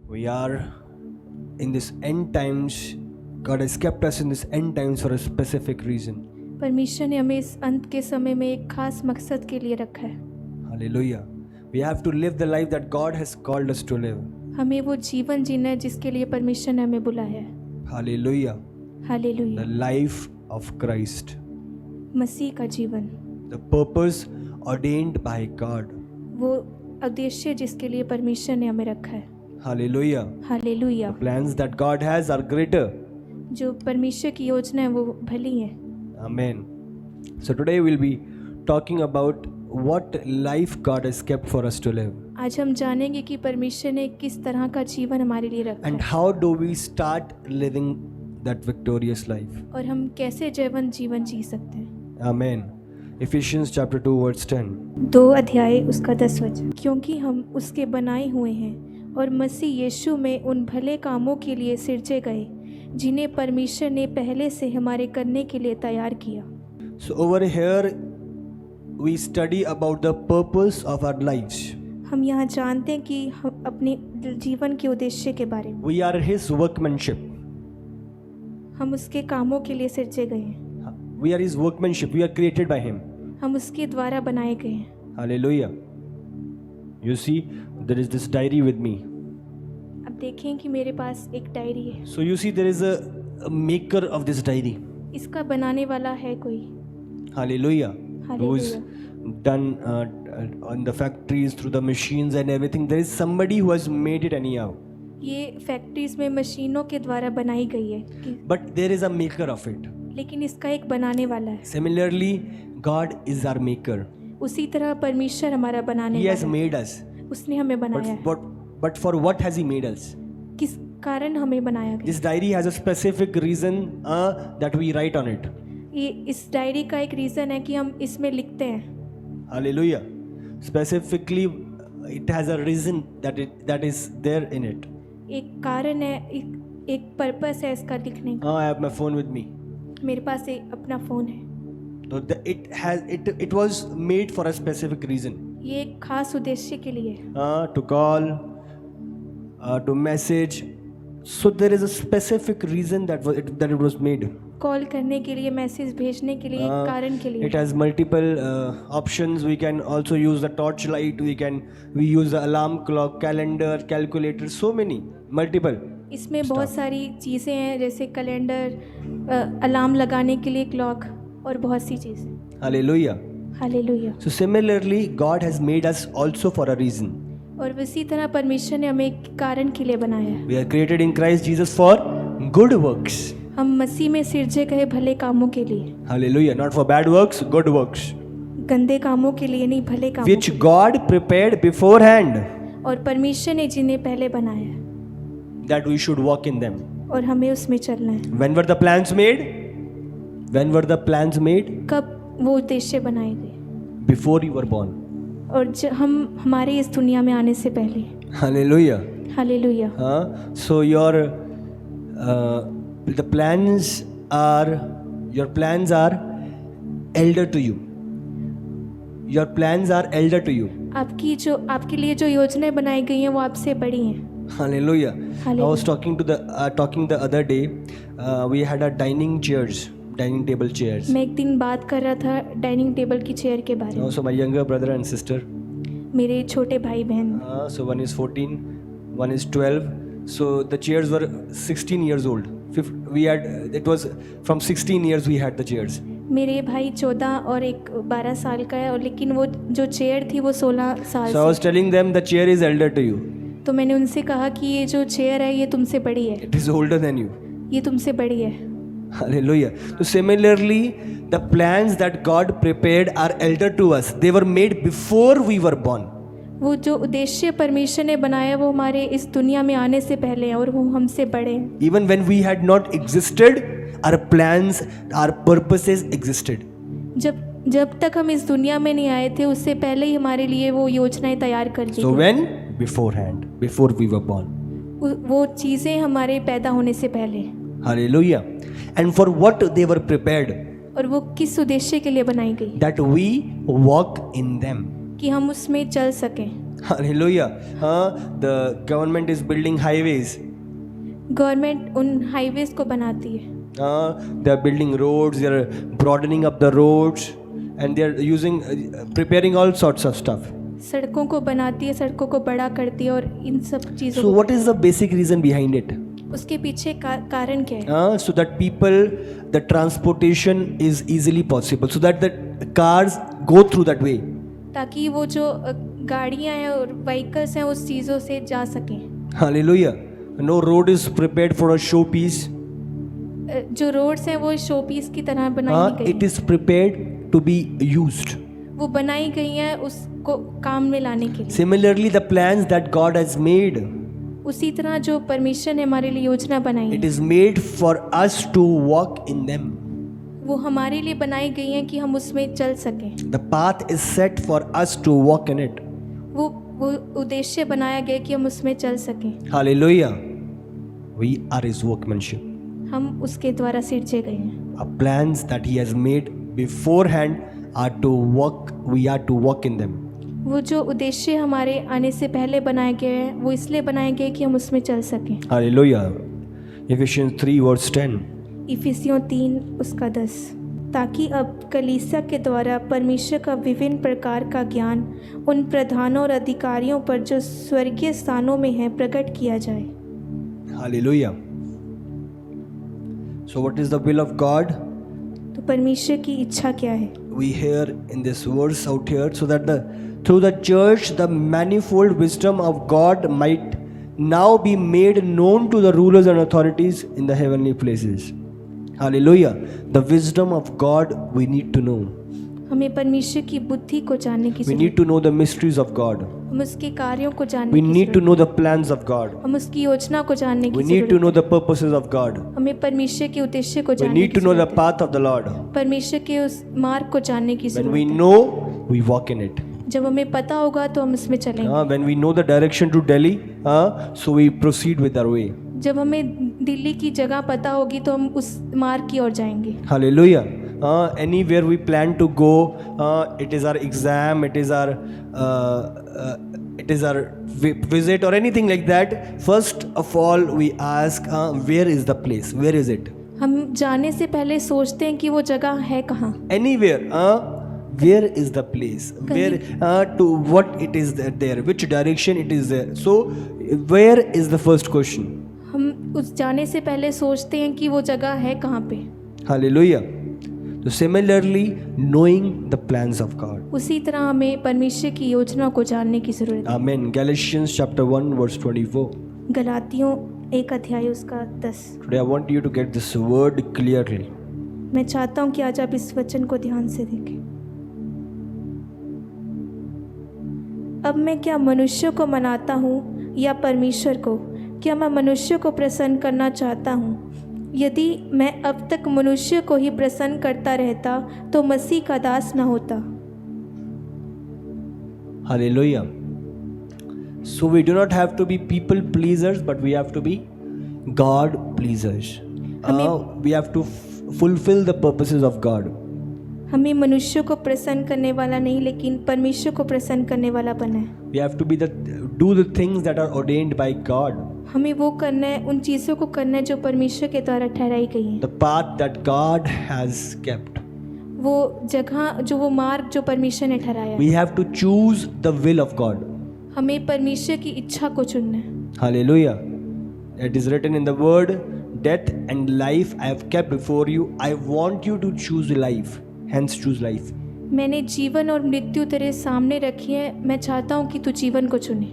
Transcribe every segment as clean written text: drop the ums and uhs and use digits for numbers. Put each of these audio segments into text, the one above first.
We are in this end times. God has kept us in this end times for a specific reason. परमेश्वर ने हमें इस अंत के समय में एक खास मकसद के लिए रखा है। Hallelujah. We have to live the life that God has called us to live. हमें वो जीवन जीना है जिसके लिए परमेश्वर ने हमें बुलाया है। Hallelujah. Hallelujah. The life of Christ. मसीह का जीवन, The purpose ordained by God. वो उद्देश्य जिसके लिए परमेश्वर ने हमें रखा है। Hallelujah. Hallelujah. The plans that God has are greater. जो परमेश्वर की योजना है वो भली है। Amen. So today we'll be talking about what life God has kept for us to live. आज हम जानेंगे कि परमेश्वर ने किस तरह का जीवन हमारे लिए रखा And है how do we start living that victorious life? और हम कैसे जीवन जी सकते हैं। Amen. Ephesians chapter 2 verse 10. 2 अध्याय उसका 10 वचन। क्योंकि हम उसके बनाए हुए हैं और मसीह यीशु में उन भले कामों के लिए सिरजे गए जिन्हें परमेश्वर ने पहले से हमारे करने के लिए तैयार किया। So over here we study about the purpose of our lives. हम यहाँ जानते हैं कि हम अपने जीवन के उद्देश्य के बारे में, We are his workmanship. हम उसके कामों के लिए सिरजे गए हैं, We are his workmanship. We are created by him. हम उसके द्वारा बनाए गए हैं। Hallelujah. You see, there is this diary with me. अब देखें कि मेरे पास एक डायरी है, So you see, there is a maker of this diary. इसका बनाने वाला है कोई। Hallelujah. Who's Hallelujah. done on the factories through the machines and everything. There is somebody who has made it anyhow. ये factories में मशीनों के द्वारा बनाई गई है But there is a maker of it. लेकिन इसका एक बनाने वाला है। Similarly, God is our maker. उसी तरह परमेश्वर हमारा बनाने He has वाला है। made us. उसने हमें बनाया है। But for what has He made us? किस कारण हमें बनाया गया? This diary has a specific reason that we write on it. ये इस डायरी का एक रीज़न है कि हम इसमें लिखते हैं। Hallelujah. Specifically, it has a reason that is there in it. एक कारण है, एक पर्पस है इसका लिखने का। I have my phone with me. मेरे पास एक अपना फ़ोन है। So it was made for a specific reason. ये एक खास उद्देश्य के लिए है। To call, to message. So there is a specific reason that it was made. Call करने के लिए, मैसेज भेजने के लिए, एक कारण के लिए। It has multiple options. We can also use the torchlight. We use the alarm clock, calendar, calculator. So many, multiple. इसमें बहुत सारी चीज़ें हैं जैसे कैलेंडर, अलार्म लगाने के लिए क्लॉक और बहुत सी चीज़ें। Hallelujah. Hallelujah. So similarly, God has made us also for a reason. और इसी तरह परमेश्वर ने हमें एक कारण के लिए बनाया है। We are created in Christ Jesus for good works. हम मसीह में सिरजे गए भले कामों के लिए, Hallelujah. Not for bad works, good works. गंदे कामों के लिए नहीं, भले कामों Which God prepared beforehand और परमेश्वर ने जिन्हें पहले बनाया है that we should walk in them. और हमें उसमें चलना है। When were the plans made? When were the plans made? कब वो उद्देश्य बनाए गए? Before you were born. और हम हमारे इस दुनिया में आने से पहले। Hallelujah. Hallelujah. So the plans are elder to you. Your plans are elder to you. आपके लिए जो योजनाएं बनाई गई हैं वो आपसे बड़ी हैं। Hallelujah. I was Hallelujah. talking the other day. We had a dining table chairs. मैं एक दिन बात कर रहा था डाइनिंग टेबल की चेयर के बारे में। So my younger brother and sister. मेरे छोटे भाई बहन, So one is 14, one is 12. So the chairs were 16 years old. It was from 16 years we had the chairs. मेरे भाई 14 और एक 12 साल का है, और लेकिन वो जो चेयर थी वो 16 साल So I was से। telling them the chair is elder to you. तो मैंने उनसे कहा कि ये जो चेयर है ये तुमसे बड़ी है, It is older than you. ये तुमसे बड़ी है। Hallelujah. So similarly, the plans that God prepared are elder to us. They were made before we were born. वो जो उद्देश्य परमेश्वर ने बनाया वो हमारे इस दुनिया में आने से पहले हैं और वो हमसे बड़े हैं। Even when we had not existed, our plans, our purposes existed. जब तक हम इस दुनिया में नहीं आए थे उससे पहले ही हमारे लिए वो योजनाएं तैयार कर दी So गई। when? Beforehand, before we were born. वो चीज़ें हमारे पैदा होने से पहले। Hallelujah. And for what they were prepared? और वो किस उद्देश्य के लिए बनाई गई? That we walk in them. कि हम उसमें चल सकें। Hallelujah. The government is building highways. Government उन हाईवेज को बनाती है, They are building roads, they are broadening up the roads, and they are using, preparing all sorts of stuff. सड़कों को बनाती है, सड़कों को बड़ा करती है और इन सब चीज़ों So को। what is the basic reason behind it? उसके पीछे कारण क्या है? So that people, the transportation is easily possible, so that the cars go through that way. ताकि वो जो गाड़ियाँ हैं और व्हीकल्स हैं उस चीज़ों से जा सकें। Hallelujah. No road is prepared for a showpiece. जो रोड्स हैं वो शो पीस की तरह बनाई गई It is prepared to be used. वो बनाई गई हैं उसको काम में लाने के लिए। Similarly, the plans that God has made, उसी तरह जो परमेश्वर ने हमारे लिए योजना बनाई it है, is made for us to walk in them. वो हमारे लिए बनाई गई हैं कि हम उसमें चल सकें। The path is set for us to walk in it. वो उद्देश्य बनाया गया कि हम उसमें चल सकें। Hallelujah. We are His workmanship. हम उसके द्वारा सिरजे गए हैं। Our plans that He has made beforehand are to walk. We are to walk in them. वो जो उद्देश्य हमारे आने से पहले बनाए गए हैं वो इसलिए बनाए गए कि हम उसमें चल सकें। Hallelujah. Ephesians 3 verse 10. इफिसियों 3 उसका 10, ताकि अब कलीसिया के द्वारा परमेश्वर का विभिन्न प्रकार का ज्ञान उन प्रधानों और अधिकारियों पर जो स्वर्गीय स्थानों में है प्रकट किया जाए। Hallelujah. So what is the will of God? तो परमेश्वर की इच्छा क्या है? We hear in this verse out here, so that through the church the manifold wisdom of God might now be made known to the rulers and authorities in the heavenly places. Hallelujah. The wisdom of God we need to know. हमें परमेश्वर की बुद्धि को जानने की We जरूरत need to know the mysteries of God. है। हम उसके कार्यों को जानने We की need to जरूरत know the plans of God. है। हम उसकी योजना को जानने की We need to जरूरत know the purposes of God. है। हमें परमेश्वर के उद्देश्य को We जानने need की to know the जरूरत है। path of the Lord. परमेश्वर के उस मार्ग को जानने की When जरूरत we है। know, we walk in it. जब हमें पता होगा तो हम उसमें चलेंगे। When we know the direction to Delhi, so we proceed with our way. जब हमें दिल्ली की जगह पता होगी तो हम उस मार्ग की ओर जाएंगे। Hallelujah. Anywhere we plan to go, it is our exam, it is our visit or anything like that. First of all, we ask, where is the place? Where is it? हम जाने से पहले सोचते हैं कि वो जगह है कहाँ। Anywhere. Where is the place? Where to what it is there? Which direction it is there? So, where is the first question? हम उस जाने से पहले सोचते हैं कि वो जगह है कहाँ पे। Hallelujah. So similarly, knowing the plans of God. उसी तरह हमें परमेश्वर की योजना को जानने की जरूरत है। Amen. Galatians chapter 1 verse 24. गलातियों 1 अध्याय उसका 10। Today I want you to get this word clearly. मैं चाहता हूँ कि आज आप इस वचन को ध्यान से देखें। अब मैं क्या मनुष्य को मनाता हूँ या परमेश्वर को? क्या मैं मनुष्य को प्रसन्न करना चाहता हूँ? यदि मैं अब तक मनुष्य को ही प्रसन्न करता रहता तो मसीह का दास न होता। Hallelujah. So we do not have to be people pleasers, but we have to be God pleasers. We have to fulfill the purposes of God. हमें मनुष्य को प्रसन्न करने वाला नहीं लेकिन परमेश्वर को प्रसन्न करने वाला बनना है। We have to be do the things that are ordained by God. हमें वो करना है, उन चीज़ों को करना है जो परमेश्वर के द्वारा ठहराई गई हैं। The path that God has kept. वो जगह जो वो मार्ग जो परमेश्वर ने ठहराया। We have to choose the will of God. हमें परमेश्वर की इच्छा को चुनना है। Hallelujah. It is written in the word, death and life I have kept before you. I want you to choose life. Hence choose life. मैंने जीवन और मृत्यु तेरे सामने रखी है, मैं चाहता हूँ कि तू जीवन को चुने।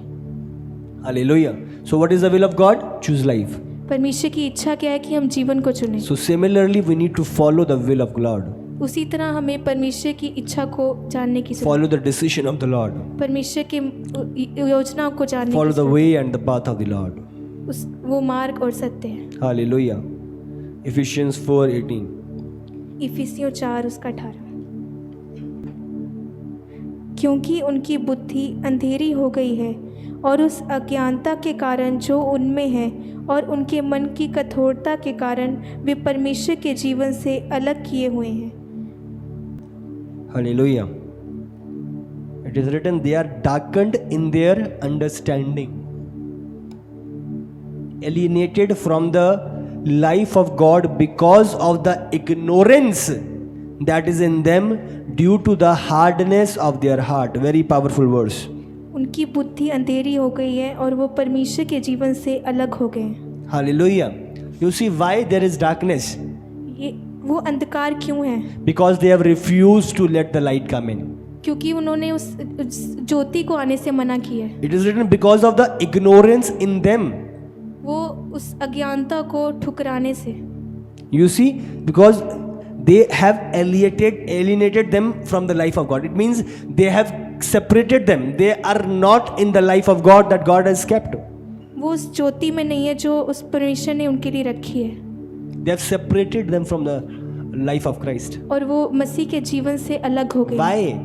Hallelujah. So what is the will of God? Choose life. परमेश्वर की इच्छा क्या है कि हम जीवन को चुने। So similarly, we need to follow the will of God. उसी तरह हमें परमेश्वर की इच्छा को जानने की जरूरत Follow the decision of the Lord. है। परमेश्वर के योजनाओं को जानने Follow की the जरूरत way and the path of the Lord. है। वो मार्ग और सत्य है। Hallelujah. Ephesians 4:18. इफिसियों 4 उसका 18। क्योंकि उनकी बुद्धि अंधेरी हो गई है और उस अज्ञानता के कारण जो उनमें है और उनके मन की कठोरता के कारण वे परमेश्वर के जीवन से अलग किए हुए हैं। Hallelujah. It is written, they are darkened in their understanding, alienated from the life of God because of the ignorance that is in them due to the hardness of their heart. Very powerful verse. उनकी बुद्धि अंधेरी हो गई है और वो परमेश्वर के जीवन से अलग हो गए हैं। Hallelujah. You see why there is darkness? ये वो अंधकार क्यों है? Because they have refused to let the light come in. क्योंकि उन्होंने उस ज्योति को आने से मना किया है। It is written because of the ignorance in them. वो उस अज्ञानता को ठुकराने से। You see, because they have alienated them from the life of God. It means they have separated them. They are not in the life of God that God has kept. वो उस ज्योति में नहीं है जो उस परमेश्वर ने उनके लिए रखी है। They have separated them from the life of Christ. और वो मसीह के जीवन से अलग हो गए। Why?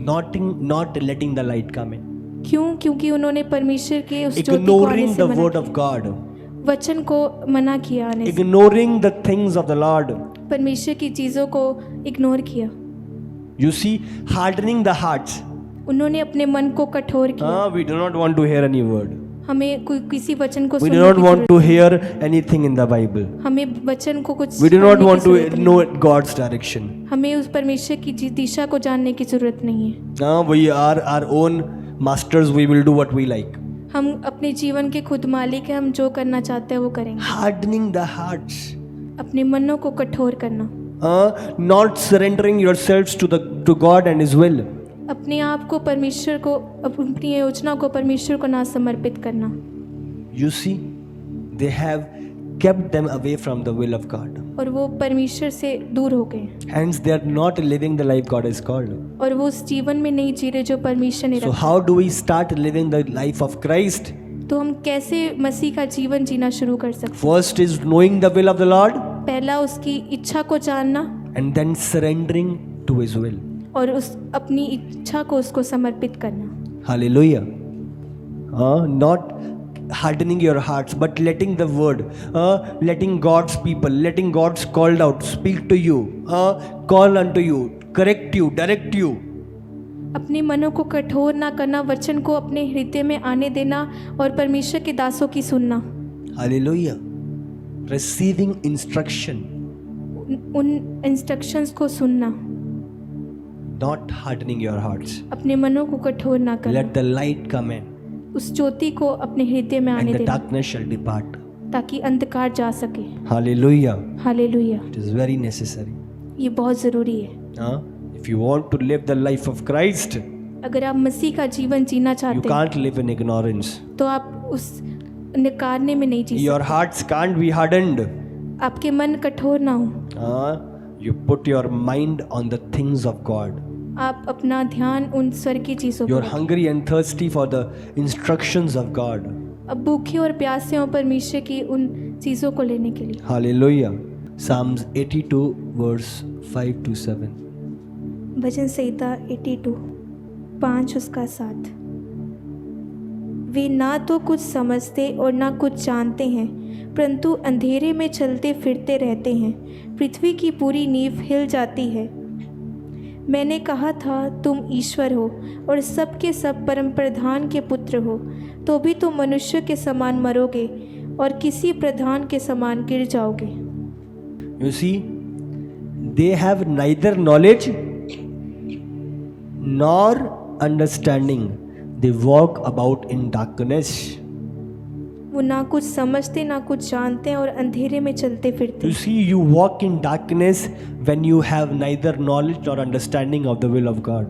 Not letting the light come in. क्यों? क्योंकि उन्होंने परमेश्वर के उस ज्योति को आने Ignoring से the मना word किया। of God. वचन को मना किया आने से। Ignoring the things of the Lord. परमेश्वर की चीजों को इग्नोर किया। You see, hardening the hearts. उन्होंने अपने मन को कठोर किया। We do not want to hear any word. हमें कोई किसी वचन को We do सुनने not की want to जरूरत hear anything in the Bible. नहीं। हमें वचन को कुछ We do not पढ़ने की want जरूरत to नहीं। know God's direction. हमें उस परमेश्वर की दिशा को जानने की जरूरत नहीं है। We are our own masters. We will do what we like. हम अपने जीवन के खुद मालिक हैं। हम जो करना चाहते हैं वो करेंगे। Hardening the hearts. अपने मनों को कठोर करना। Not surrendering yourselves to God and His will. अपने आप को परमेश्वर को, अपनी योजना को परमेश्वर को ना समर्पित करना। You see, they have kept them away from the will of God. और वो परमेश्वर से दूर हो गए। Hence, they are not living the life God has called. और वो उस जीवन में नहीं जी रहे जो परमेश्वर ने So, रखा। how do we start living the life of Christ? तो हम कैसे मसीह का जीवन जीना शुरू कर सकते हैं? First is knowing the will of the Lord, पहला उसकी इच्छा को जानना and then surrendering to His will. और उस अपनी इच्छा को उसको समर्पित करना। Hallelujah. Not hardening your hearts, but letting the word, letting God's people, letting God's called out speak to you, call unto you, correct you, direct you. अपने मनों को कठोर ना करना, वचन को अपने हृदय में आने देना और परमेश्वर के दासों की सुनना। Hallelujah. Receiving instruction, उन इंस्ट्रक्शंस को सुनना। not hardening your hearts. अपने मनों को कठोर ना करना। Let the light come in, उस ज्योति को अपने हृदय में आने and the देना darkness shall depart. ताकि अंधकार जा सके। Hallelujah. Hallelujah. It is very necessary. ये बहुत ज़रूरी है। If you want to live the life of Christ, अगर आप मसीह का जीवन जीना you चाहते हैं can't live in ignorance. तो आप उस नकारने में नहीं जी Your hearts can't be hardened. सकते। आपके मन कठोर ना हो। You put your mind on the things of God. आप अपना ध्यान उन स्वर्गीय चीज़ों You're पर रखें। hungry and thirsty for the instructions of God. अब भूखे और प्यासे हो परमेश्वर की उन चीज़ों को लेने के लिए। Hallelujah. Psalms 82 verse 5 to 7. भजन संहिता 82 5 उसका 7। वे ना तो कुछ समझते और ना कुछ जानते हैं, परंतु अंधेरे में चलते फिरते रहते हैं। पृथ्वी की पूरी नींव हिल जाती है। मैंने कहा था तुम ईश्वर हो और सब के सब परम प्रधान के पुत्र हो, तो भी तुम मनुष्य के समान मरोगे और किसी प्रधान के समान गिर जाओगे। You see, they have neither knowledge nor understanding. They walk about in darkness. वो ना कुछ समझते ना कुछ जानते हैं और अंधेरे में चलते फिरते You हैं। see, you walk in darkness when you have neither knowledge nor understanding of the will of God.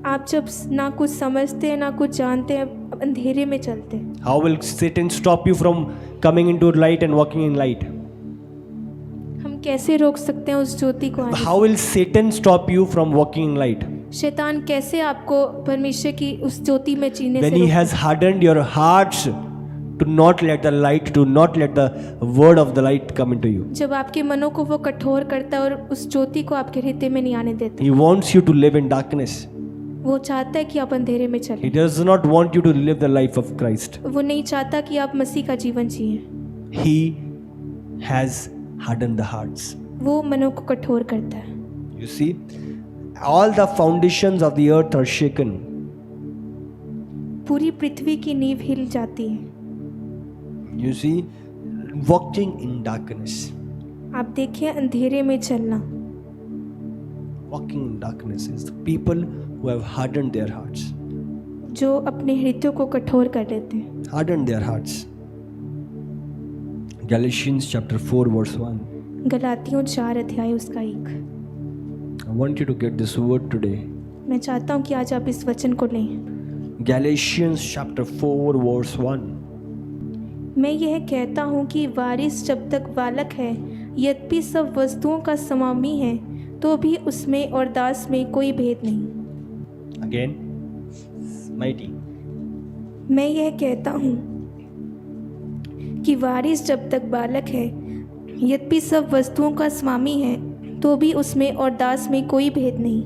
आप जब ना कुछ समझते हैं ना कुछ जानते हैं, अंधेरे में चलते हैं। How will Satan stop you from coming into light and walking in light? हम कैसे रोक सकते हैं उस ज्योति को आने How will Satan stop you from walking in light? से? शैतान कैसे आपको परमेश्वर की उस ज्योति में जीने When से he रोक? has hardened your hearts to not let the light, to not let the word of the light come into you. जब आपके मनों को वो कठोर करता है और उस ज्योति को आपके हृदय में नहीं आने देता। He wants you to live in darkness. वो चाहता है कि आप अंधेरे में He चलें। does not want you to live the life of Christ. वो नहीं चाहता कि आप मसीह का जीवन जिएं। He has hardened the hearts. वो मनों को कठोर करता है। You see, all the foundations of the earth are shaken. पूरी पृथ्वी की नींव हिल जाती है। You see, walking in darkness. आप देखिए अंधेरे में चलना। Walking in darkness is the people who have hardened their hearts. जो अपने हृदयों को कठोर कर लेते हैं। Hardened their hearts. Galatians chapter 4 verse 1. गलातियों 4 अध्याय उसका 1। I want you to get this word today. मैं चाहता हूँ कि आज आप इस वचन को लें। Galatians chapter 4 verse 1. मैं यह कहता हूँ कि वारिस जब तक बालक है, यद्यपि सब वस्तुओं का स्वामी है, तो भी उसमें और दास में कोई भेद नहीं। Again, mighty. मैं यह कहता हूँ कि वारिस जब तक बालक है, यद्यपि सब वस्तुओं का स्वामी है, तो भी उसमें और दास में कोई भेद नहीं।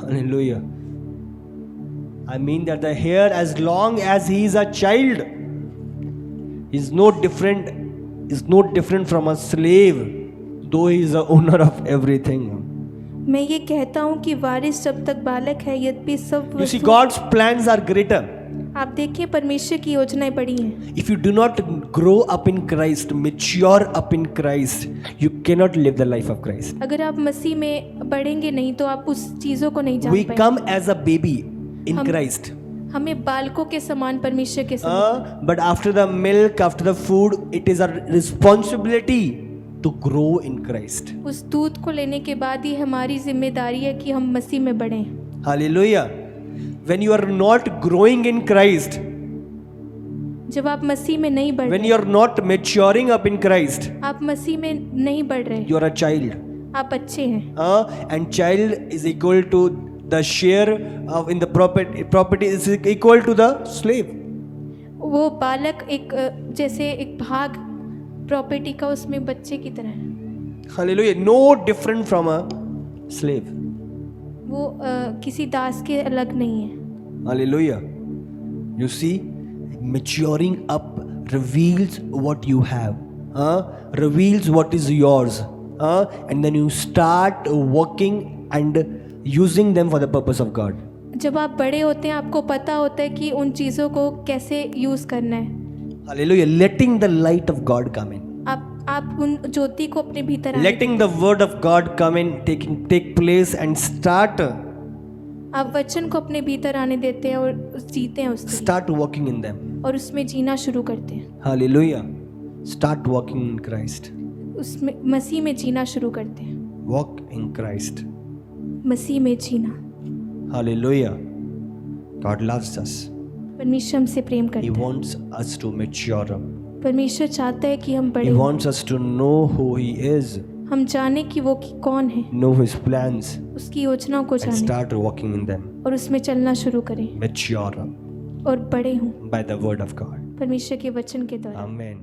Hallelujah. I mean that the heir, as long as he is a child, is no different from a slave, though he is the owner of everything. मैं ये कहता हूँ कि वारिस जब तक बालक है, यद्यपि सब You see, God's plans are greater. आप देखिए परमेश्वर की योजनाएं बड़ी हैं। If you do not grow up in Christ, mature up in Christ, you cannot live the life of Christ. अगर आप मसीह में बढ़ेंगे नहीं तो आप उस चीज़ों को नहीं जान We पाएंगे। come as a baby in Christ. हमें बालकों के समान परमेश्वर के समान, But after the milk, after the food, it is our responsibility to grow in Christ. उस दूध को लेने के बाद ही हमारी जिम्मेदारी है कि हम मसीह में बढ़ें। Hallelujah. When you are not growing in Christ, जब आप मसीह में नहीं बढ़ when रहे, you are not maturing up in Christ, आप मसीह में नहीं बढ़ रहे, you are a child. आप अच्छे हैं। And child is equal to the share of in the property is equal to the slave. वो बालक एक जैसे एक भाग प्रॉपर्टी का उसमें बच्चे की तरह है। Hallelujah. No different from a slave. वो किसी दास के अलग नहीं है। Hallelujah. You see, maturing up reveals what you have, reveals what is yours, and then you start working and using them for the purpose of God. जब आप बड़े होते हैं आपको पता होता है कि उन चीज़ों को कैसे यूज़ करना है। Hallelujah. Letting the light of God come in. आप उन ज्योति को अपने भीतर आने Letting the word of God come in, take place and start आप वचन को अपने भीतर आने देते हैं और जीते हैं उससे, start walking in them. और उसमें जीना शुरू करते हैं। Hallelujah. Start walking in Christ. उसमें मसीह में जीना शुरू करते हैं। Walk in Christ. मसीह में जीना। Hallelujah. God loves us. परमेश्वर हमसे प्रेम He करता है। wants us to mature up. परमेश्वर चाहता है कि हम He बड़े हों। wants us to know who He is, हम जाने कि वो कौन है, know His plans, उसकी योजनाओं को and जाने start walking in them. और उसमें चलना शुरू करें Mature up और बड़े हों by the word of God. परमेश्वर के वचन के द्वारा। Amen.